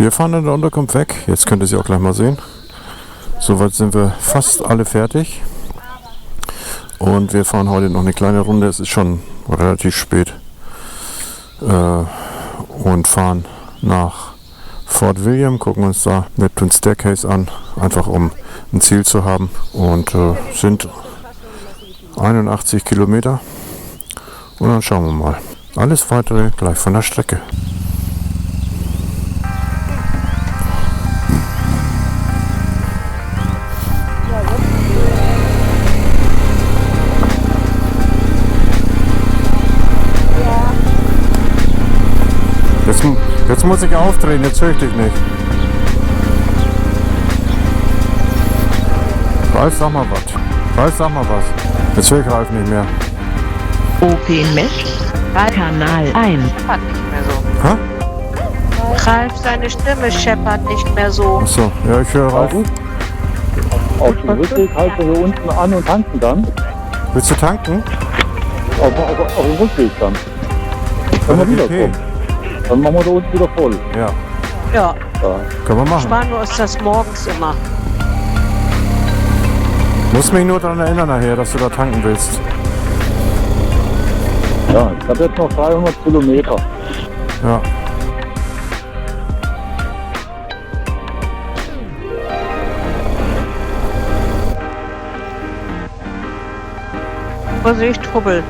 Wir fahren an der Unterkunft weg. Jetzt könnt ihr sie auch gleich mal sehen. Soweit sind wir fast alle fertig. Und wir fahren heute noch eine kleine Runde. Es ist schon relativ spät. Und fahren nach Fort William, gucken uns da Neptune Staircase an, einfach um ein Ziel zu haben. Und sind 81 Kilometer. Und dann schauen wir mal. Alles weitere gleich von der Strecke. Jetzt muss ich aufdrehen, jetzt höre ich dich nicht. Ralf, sag mal was. Ralf, sag mal was. Jetzt höre ich Ralf nicht mehr. OP Met, Kanal 1. Scheppert nicht mehr so. Hä? Ralf, seine Stimme scheppert nicht mehr so. Achso, ja, ich höre Ralf. Auf dem Rückweg halten wir hier unten an und tanken dann. Willst du tanken? Auf dem Rückweg dann. Wenn wir wiederkommen. Dann machen wir da unten wieder voll. Ja, Ja, können wir machen. sparen wir uns das morgens immer. Muss mich nur daran erinnern nachher, dass du da tanken willst. Ja, ich habe jetzt noch 300 Kilometer. Ja. Vorsicht, Hubbel.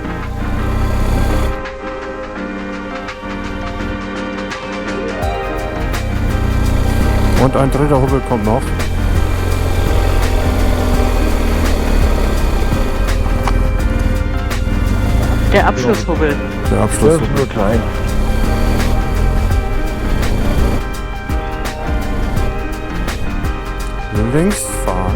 Und ein dritter Hubbel kommt noch. Der Abschlusshubbel. Der Abschluss. nur klein. Links fahren.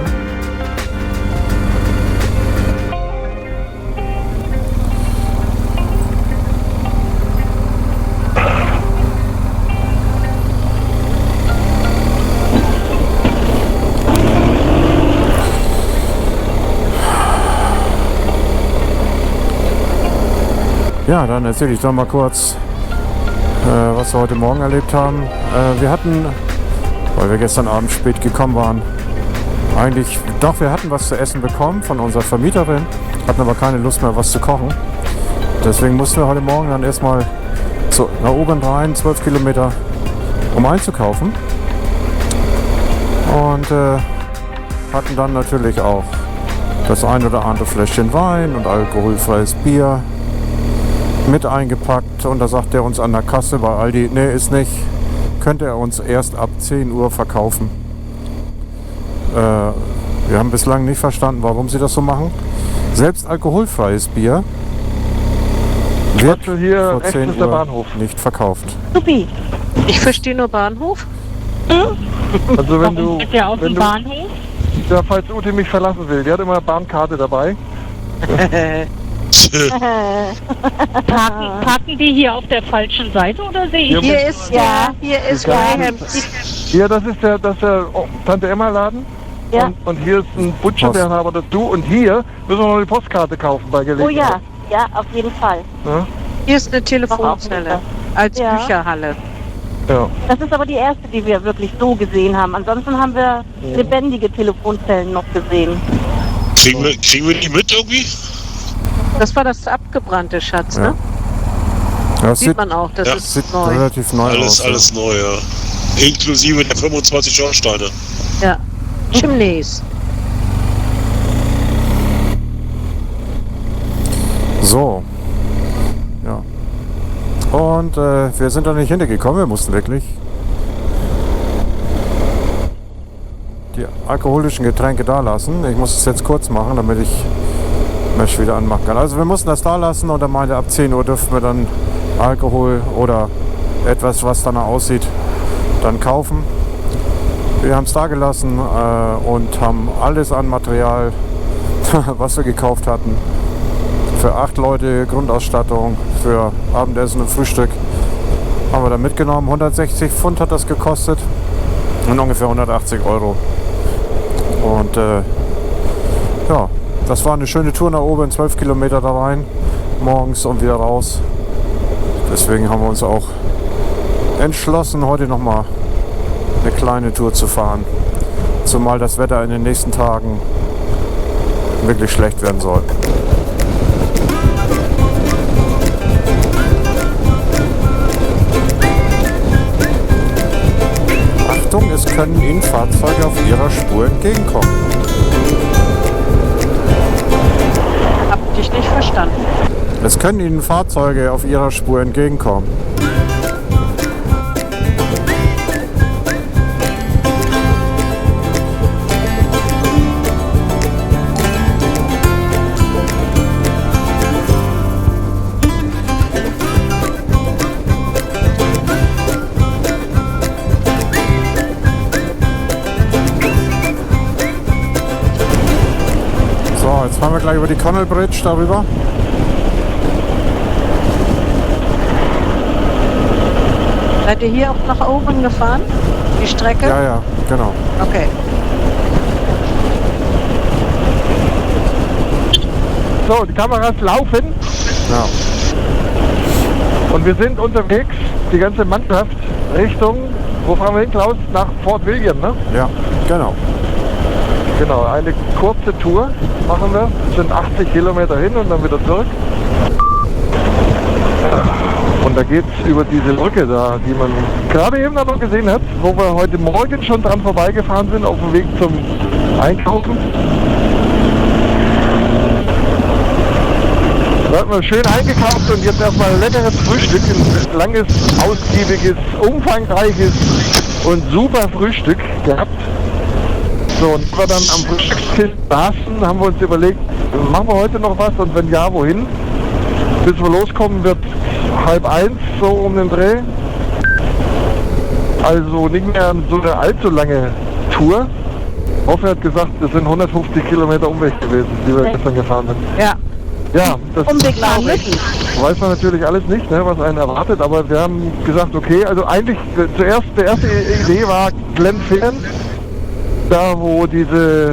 Ja, dann erzähle ich doch mal kurz, was wir heute Morgen erlebt haben. Wir hatten, weil wir gestern Abend spät gekommen waren, wir hatten was zu essen bekommen von unserer Vermieterin, hatten aber keine Lust mehr, was zu kochen. Deswegen mussten wir heute Morgen dann erstmal nach oben rein, 12 Kilometer, um einzukaufen. Und hatten dann natürlich auch das ein oder andere Fläschchen Wein und alkoholfreies Bier mit eingepackt, und da sagt er uns an der Kasse bei Aldi, nee, ist nicht, könnte er uns erst ab 10 Uhr verkaufen. Wir haben bislang nicht verstanden, warum sie das so machen. Selbst alkoholfreies Bier wird hier vor 10 ist der Uhr Bahnhof. nicht verkauft. Supi. Ich verstehe nur Bahnhof. Also wenn du, Ist der auf dem Bahnhof? ja, falls Ute mich verlassen will, die hat immer eine Bahnkarte dabei. Parken die hier auf der falschen Seite oder sehe ich? Hier ist Graham. Hier, das ist der Tante Emma Laden. Ja. Und hier ist ein Butcher, der aber das du. Und hier müssen wir noch die Postkarte kaufen bei Oh Gelegenheit. ja, auf jeden Fall. Ja? Hier ist eine Telefonzelle als Ja. Bücherhalle. Ja. Das ist aber die erste, die wir wirklich so gesehen haben. Ansonsten haben wir lebendige Telefonzellen noch gesehen. Kriegen wir die mit irgendwie? Das war das abgebrannte, Schatz, Ja. ne? Ja, es Sieht man auch, das Ja. ist sieht neu. relativ neu aus. Alles neu, ja. Inklusive der 25 Schornsteine. Ja. Chimneys. So. Ja. Und wir sind da nicht hintergekommen, wir mussten wirklich die alkoholischen Getränke da lassen. Ich muss es jetzt kurz machen, damit ich Mesh wieder anmachen kann. Also wir mussten das da lassen, und er meinte, ab 10 Uhr dürfen wir dann Alkohol oder etwas, was danach aussieht, dann kaufen. Wir haben es da gelassen und haben alles an Material, was wir gekauft hatten, für 8 Leute Grundausstattung, für Abendessen und Frühstück, haben wir da mitgenommen. 160 Pfund hat das gekostet und ungefähr 180 Euro. Und ja, das war eine schöne Tour nach oben, 12 Kilometer da rein, morgens und wieder raus. Deswegen haben wir uns auch entschlossen, heute nochmal kleine Tour zu fahren. Zumal das Wetter in den nächsten Tagen wirklich schlecht werden soll. Achtung, es können Ihnen Fahrzeuge auf Ihrer Spur entgegenkommen. Hab dich nicht verstanden. Es können Ihnen Fahrzeuge auf Ihrer Spur entgegenkommen. So, jetzt fahren wir gleich über die Connell Bridge darüber. Seid ihr hier auch nach oben gefahren? Die Strecke? Ja, ja, genau. Okay. So, die Kameras laufen Ja. und wir sind unterwegs, die ganze Mannschaft, Richtung, wo fahren wir hin, Klaus? Nach Fort William, ne? Ja, genau. Genau, eine kurze Tour machen wir, sind 80 Kilometer hin und dann wieder zurück. Und da geht's über diese Brücke da, die man gerade eben noch gesehen hat, wo wir heute Morgen schon dran vorbeigefahren sind, auf dem Weg zum Einkaufen. Da hat man schön eingekauft und jetzt erstmal ein leckeres Frühstück, ein langes, ausgiebiges, umfangreiches und super Frühstück gehabt. So, und wir dann am Frühstückstisch saßen, haben wir uns überlegt, machen wir heute noch was und wenn ja, wohin? Bis wir loskommen wird 12:30 so um den Dreh. Also nicht mehr so eine allzu lange Tour. Hoffe hat gesagt, es sind 150 Kilometer Umweg gewesen, die wir gestern gefahren sind. Ja. Ja, das Umweg fahren müssen. weiß man natürlich alles nicht, ne, was einen erwartet, aber wir haben gesagt, okay, also eigentlich die erste Idee war Glenfinnan, da wo diese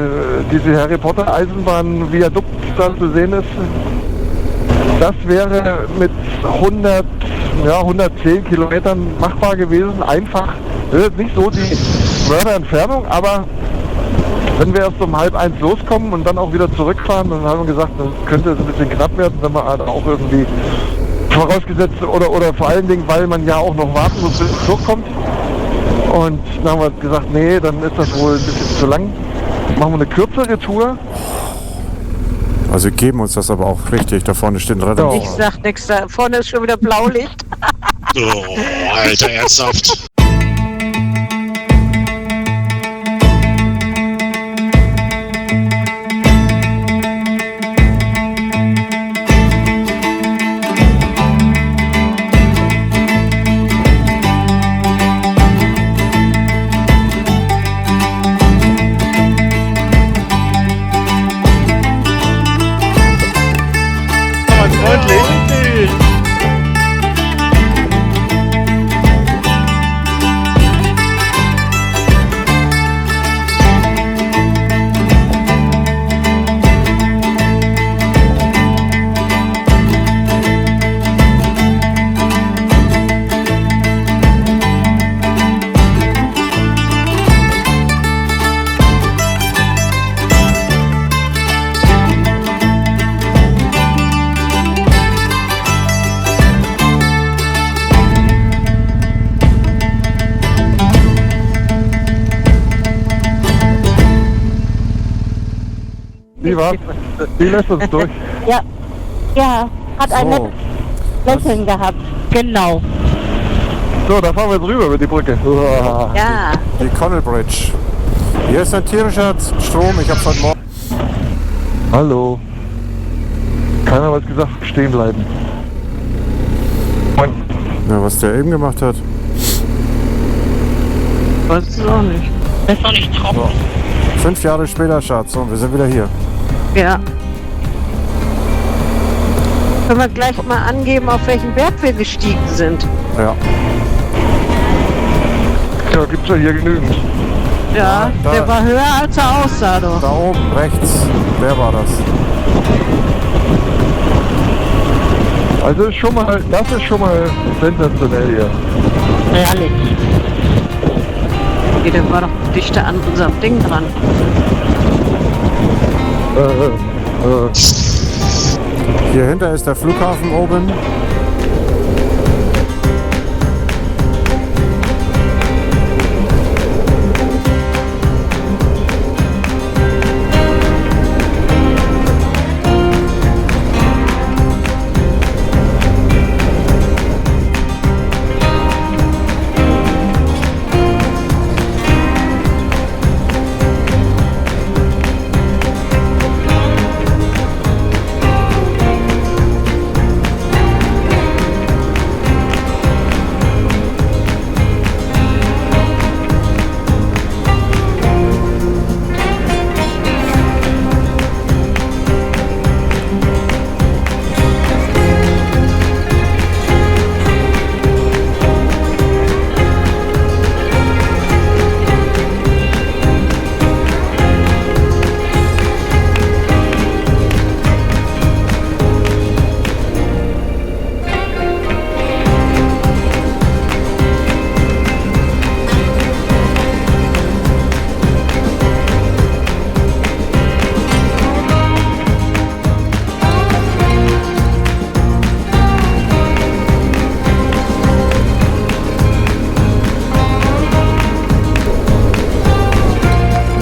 Harry Potter Eisenbahn Viadukt dann zu sehen ist. Das wäre mit 110 Kilometern machbar gewesen, einfach. Das ist nicht so die Mörderentfernung, aber wenn wir erst um 12:30 loskommen und dann auch wieder zurückfahren, dann haben wir gesagt, das könnte es ein bisschen knapp werden, wenn man halt auch irgendwie vorausgesetzt oder vor allen Dingen, weil man ja auch noch warten muss, bis es hochkommt. Und dann haben wir gesagt, nee, dann ist das wohl ein bisschen zu lang. Machen wir eine kürzere Tour. Also wir geben uns das aber auch richtig. Da vorne steht ein Retter. Ich sag nichts, da vorne ist schon wieder Blaulicht. Oh, Alter, ernsthaft. Wie war's? Die lässt uns durch. Ja, ja, hat ein So. nettes Lächeln gehabt. Genau. So, da fahren wir jetzt rüber über die Brücke. Uah. Ja. Die Connell Bridge. Hier ist ein tierischer Strom. Ich hab's heute Morgen. Hallo. Keiner hat was gesagt, stehen bleiben. Moin. Ja, was der eben gemacht hat. Weiß es auch nicht. Das ist doch nicht trocken. 5 Jahre später, Schatz, und wir sind wieder hier. Ja. Können wir gleich mal angeben, auf welchen Berg wir gestiegen sind. Ja. Ja, gibt's ja hier genügend. Ja, da- der war höher als er aussah, doch. Da oben rechts. Wer war das? Also das ist schon mal sensationell hier. Herrlich. Nee, der war doch dichter an unserem Ding dran. Hier hinter ist der Flughafen oben.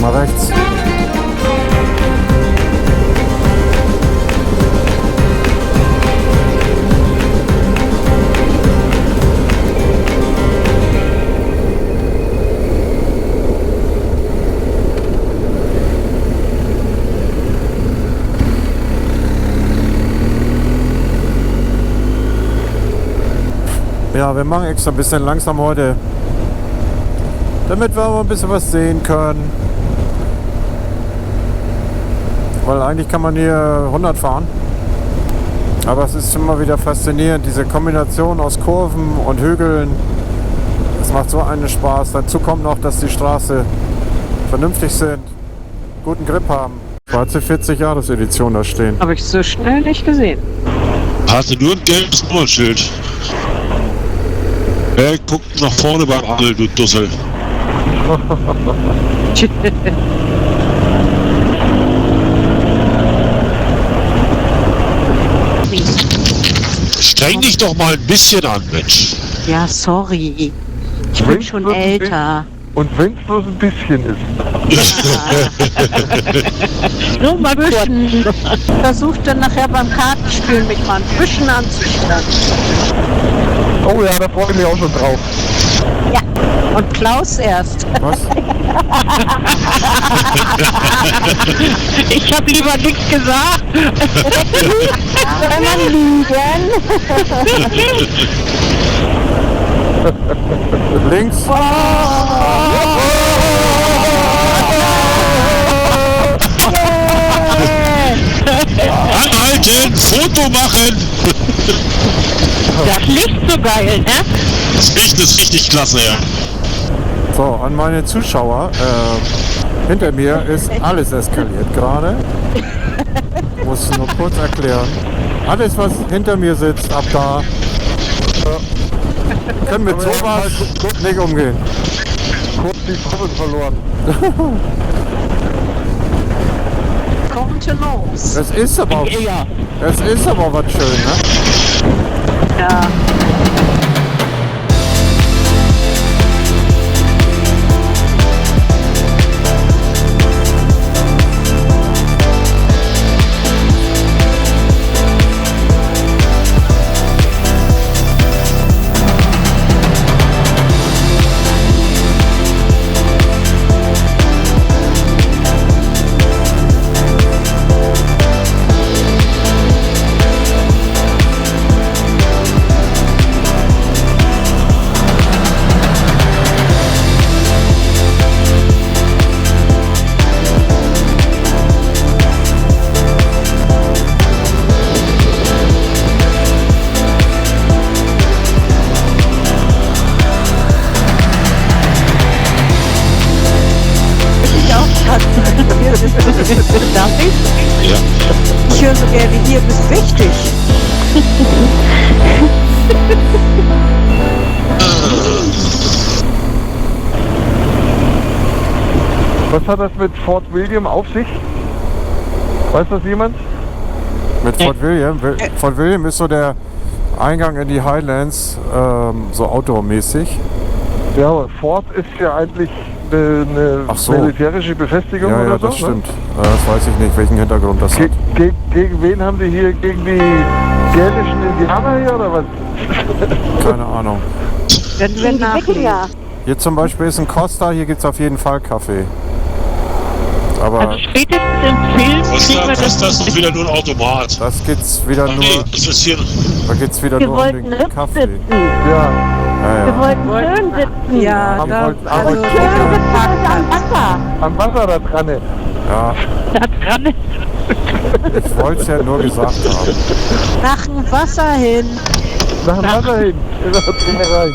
Mal rechts. Ja, wir machen extra ein bisschen langsam heute, damit wir aber ein bisschen was sehen können. Weil eigentlich kann man hier 100 fahren. Aber es ist immer wieder faszinierend, diese Kombination aus Kurven und Hügeln. Es macht so einen Spaß. Dazu kommt noch, dass die Straße vernünftig sind, guten Grip haben. Schwarze 40-Jahres-Edition da stehen. Habe ich so schnell nicht gesehen. Hatte nur ein gelbes Nummernschild. Guckt nach vorne beim Adel, du Dussel. Streng dich doch mal ein bisschen an, Mensch. Ja, sorry. Ich bin schon älter. Und wenn es bloß ein bisschen ist. Nur mal ein bisschen. Versuch dann nachher beim Kartenspielen mich mal ein bisschen anzustellen. Oh ja, da freue ich mich auch schon drauf. Ja, und Klaus erst. Was? Ich habe lieber nichts gesagt. Soll man lügen? Links. Anhalten, Foto machen. Das Licht so geil, ne? Das Licht ist richtig klasse, ja. So, an meine Zuschauer. Hinter mir ist alles eskaliert gerade. Muss nur kurz erklären. Alles, was hinter mir sitzt, ab da. Können mit sowas nicht umgehen. Kurz die Kurve verloren. Kontenance. Es ist aber was schön, ne? Ja. Darf ich? Ja. Ich höre so gerne, hier bist wichtig. Was hat das mit Fort William auf sich? Weiß das jemand? Mit Fort William? Fort William ist so der Eingang in die Highlands, so outdoor-mäßig. Ja, aber Fort ist ja eigentlich eine Ach so. militärische Befestigung Ja, oder ja, so. das stimmt. Das weiß ich nicht, welchen Hintergrund das hat. Gegen wen haben die hier? Gegen die gälischen Indianer hier oder was? Keine Ahnung. Werden wir Die nachlesen. Wikinger. Hier zum Beispiel ist ein Costa, hier gibt es auf jeden Fall Kaffee. Aber Also spätestens im Film kriegen wir Was ist das das doch wieder nur ein Automat? das geht's wieder Ach nur, nee, das ist hier. da geht's wieder Wir nur um wollten den hübsch Kaffee. sitzen. Ja, Ja, Wir ja. wollten schön sitzen. Ja, Am da, Holz- also am Richtung Schön sitzen am Parkplatz. Wasser. am Wasser da dran. Ja, da dran. ich wollte es ja nur gesagt haben. Nach dem Wasser hin. Nach dem Wasser hin. In der Trinkerei.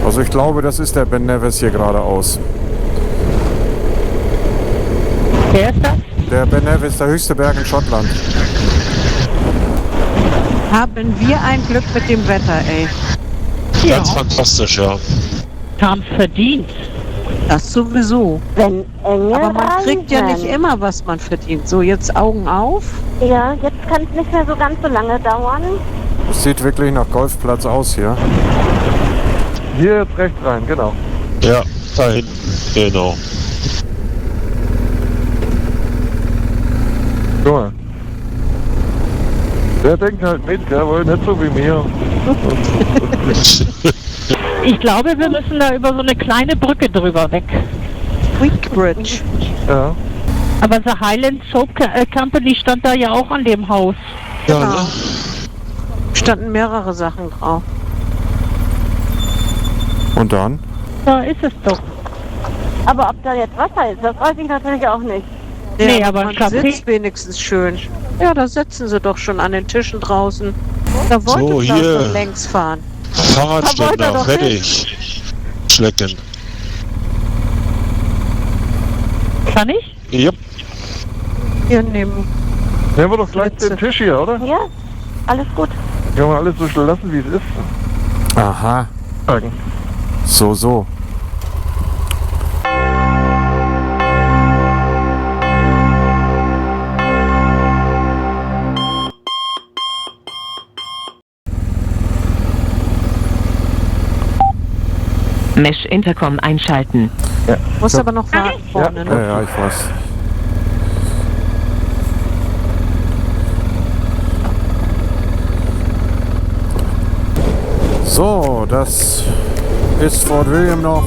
Also ich glaube, das ist der Ben Nevis hier geradeaus. Wer ist das? Der Ben Nevis, der höchste Berg in Schottland. Haben wir ein Glück mit dem Wetter, ey. Ja, Ganz fantastisch, ja. haben verdient. Das sowieso. Wenn Engel Aber man kriegt ja nicht reisen. immer, was man verdient. So, jetzt Augen auf. Ja, jetzt kann es nicht mehr so ganz so lange dauern. Es sieht wirklich nach Golfplatz aus hier. Hier jetzt rechts rein, genau. Ja, da hinten. Genau. Guck mal. Der denkt halt mit, jawohl, nicht so wie mir. Ich glaube, wir müssen da über so eine kleine Brücke drüber weg. Quick Bridge. Ja. Aber The Highland Soap Company stand da ja auch an dem Haus. Ja, Genau. ne? Standen mehrere Sachen drauf. Und dann? Da ist es doch. Aber ob da jetzt Wasser ist, das weiß ich natürlich auch nicht. Nee, aber man Kaffee- sitzt wenigstens schön. Ja, da sitzen sie doch schon an den Tischen draußen. Da wollte So, ich auch hier. schon längs fahren. wollte er Fahrradständer, doch fertig. Schlecken. Kann ich? Yep. Hier nehmen. Nehmen wir doch gleich Plätze. den Tisch hier, oder? Ja, alles gut. Können wir alles so lassen, wie es ist. Aha, Sagen. so. Mesh Intercom einschalten. Muss aber noch vorne. Ja, Ne? ja, ich weiß. So, das ist Fort William noch.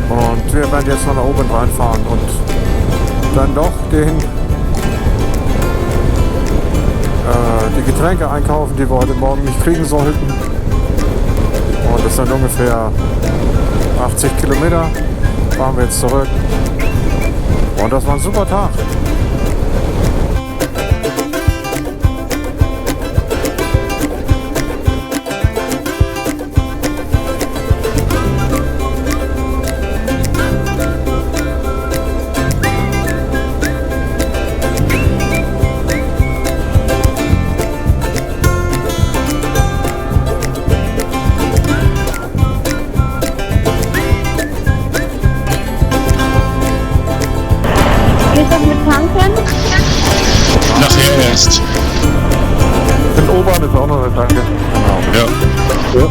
Und wir werden jetzt noch nach oben reinfahren und dann doch die Getränke einkaufen, die wir heute Morgen nicht kriegen sollten. Und das sind ungefähr 80 Kilometer. Fahren wir jetzt zurück. Und das war ein super Tag. Geht das mit Tanken? Nachher erst. In Obern ist auch noch eine Tanke. Ja. Ja.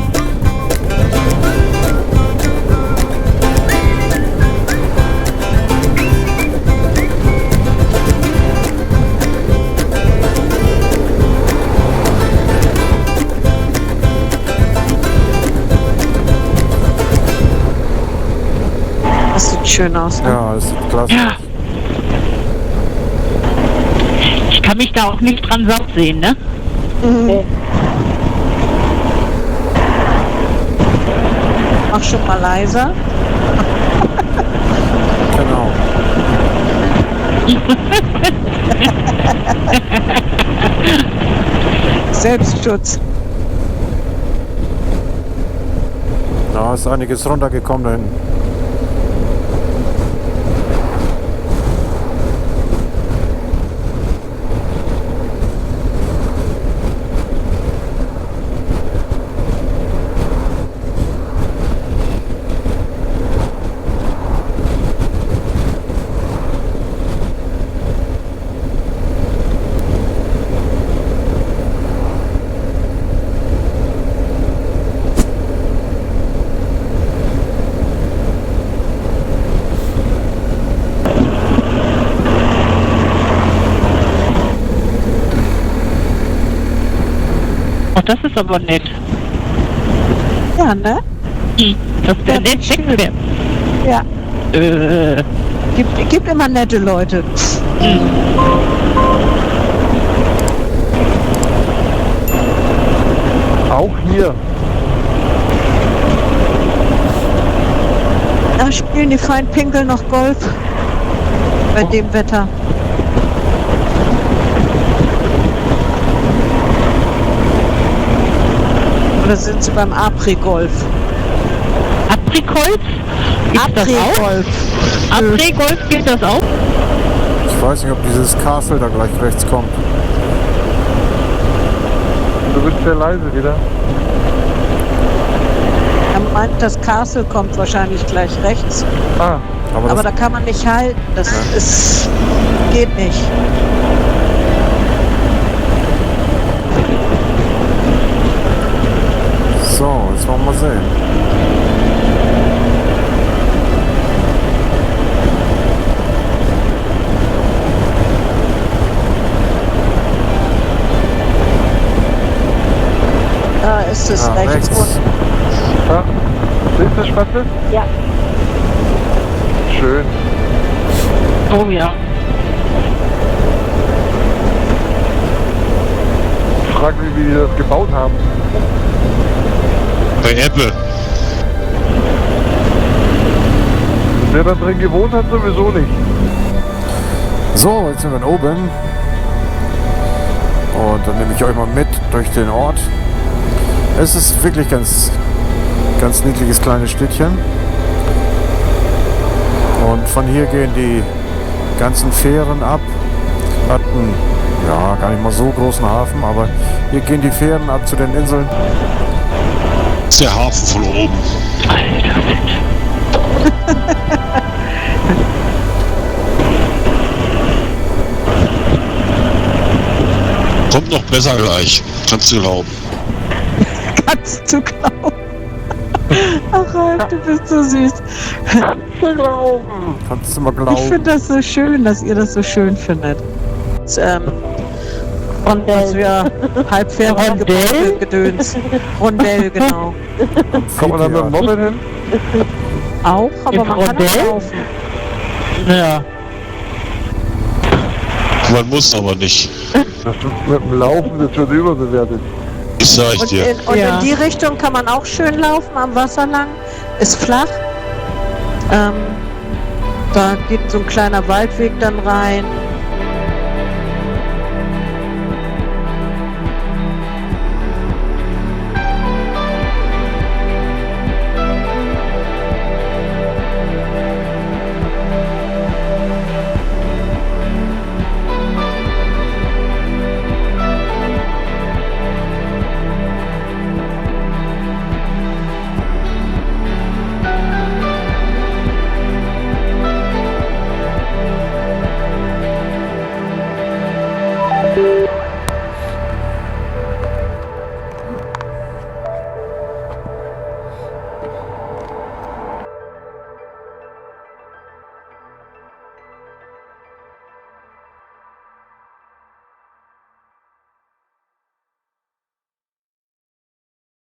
Das sieht schön aus, ne? Ja, das sieht klasse Ja. aus. Ich kann mich da auch nicht dran satt sehen, ne? Mach schon mal leiser. Genau. Selbstschutz. Da ist einiges runtergekommen da hinten. Ach, das ist aber nett. Ja, ne? Das wäre nett, schicken wir. Ja. Gibt immer nette Leute. Auch hier. Da spielen die Feinpinkel noch Golf. Bei dem Wetter. Oder sind sie beim Apri-Golf? Aprikol? Gibt's das auch? Apri-Golf. Aprikol gibt das auch? Ich weiß nicht, ob dieses Castle da gleich rechts kommt. Du bist sehr leise wieder. Er meint, das Castle kommt wahrscheinlich gleich rechts. Ah, Aber da kann man nicht halten. Das ist, geht nicht. So, jetzt wollen wir mal sehen. Da ist es rechts rechts. unten. ja. Siehst du, Spatze? Ja. Schön. Oh ja. Frag mich, wie die das gebaut haben. Bei Apple. Wer da drin gewohnt hat, sowieso nicht. So, jetzt sind wir oben. Und dann nehme ich euch mal mit durch den Ort. Es ist wirklich ganz niedliches kleines Städtchen. Und von hier gehen die ganzen Fähren ab. Hat einen, ja, gar nicht mal so großen Hafen, aber hier gehen die Fähren ab zu den Inseln. Das ist der Hafen von oben. Alter, Kommt noch besser gleich. Kannst du glauben. Kannst du glauben. Ach, Ralf, du bist so süß. Kannst du mal Ich glauben. finde das so schön, dass ihr das so schön findet. Dass wir halbfertig Gedöns. Rondell, genau. Kommt man da mit dem Moped hin? Auch, aber Im man kann auch Rondell? laufen. Ja. Man muss aber nicht. Das ist mit dem Laufen ist schon überbewertet. Ich sag ich Und, dir. in die Richtung kann man auch schön laufen, am Wasser lang. Ist flach. Da geht so ein kleiner Waldweg dann rein.